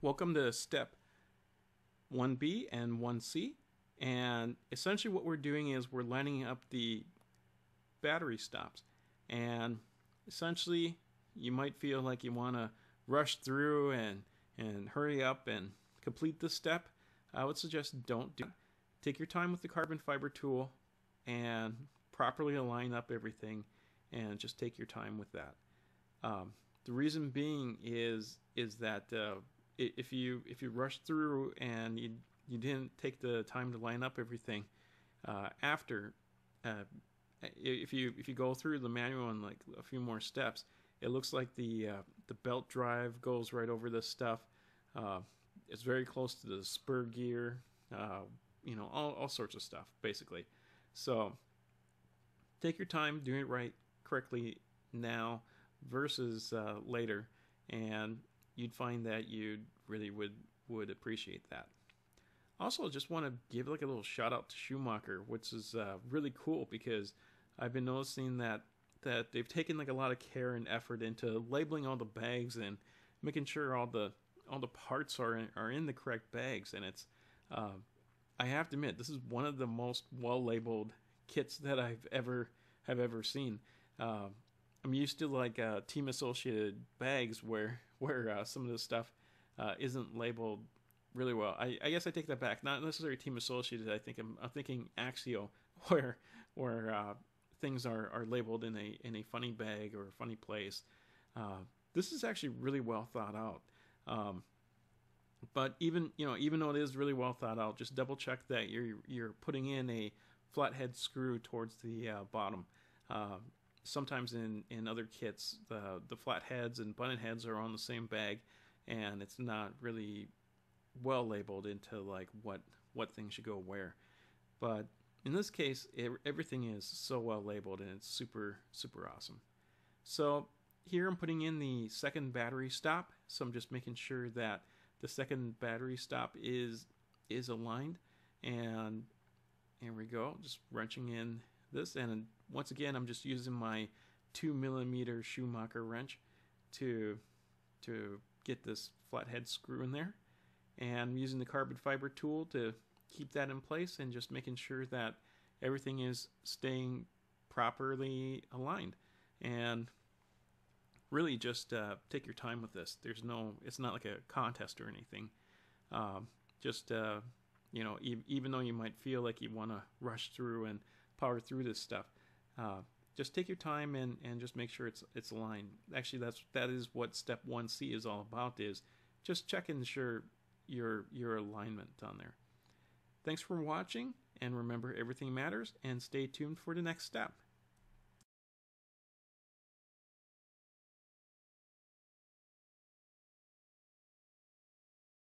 Welcome to step 1B and 1C. And essentially what we're doing is we're lining up the battery stops. And essentially you might feel like you want to rush through and hurry up and complete this step. I would suggest don't do it. Take your time with the carbon fiber tool and properly align up everything, and just take your time with that. The reason being is that if you rush through and you didn't take the time to line up everything after, if you go through the manual in like a few more steps, it looks like the belt drive goes right over this stuff. It's very close to the spur gear, all sorts of stuff basically. So take your time doing it right correctly now versus later, and you'd find that you really would appreciate that. Also, just want to give like a little shout out to Schumacher, which is really cool because I've been noticing that they've taken like a lot of care and effort into labeling all the bags and making sure all the parts are in the correct bags. And it's I have to admit, this is one of the most well labeled kits that I've ever seen. I'm used to like Team Associated bags where some of this stuff isn't labeled really well. I guess I take that back. Not necessarily Team Associated. I'm thinking Axio, where things are labeled in a funny bag or a funny place. This is actually really well thought out. But even though it is really well thought out, just double check that you're putting in a flathead screw towards the bottom. Sometimes in other kits, the flatheads and bunted heads are on the same bag, and it's not really well labeled into like what things should go where. But in this case, everything is so well labeled, and it's super awesome. So here I'm putting in the second battery stop. So I'm just making sure that the second battery stop is aligned, and here we go, just wrenching in this. And once again, I'm just using my 2mm Schumacher wrench to get this flathead screw in there, and I'm using the carbon fiber tool to keep that in place, and just making sure that everything is staying properly aligned. And really just take your time with this. It's not like a contest or anything. Even though you might feel like you want to rush through and power through this stuff, just take your time and just make sure it's aligned. Actually, that is what step 1C is all about, is just checking sure your alignment on there. Thanks for watching, and remember, everything matters, and stay tuned for the next step.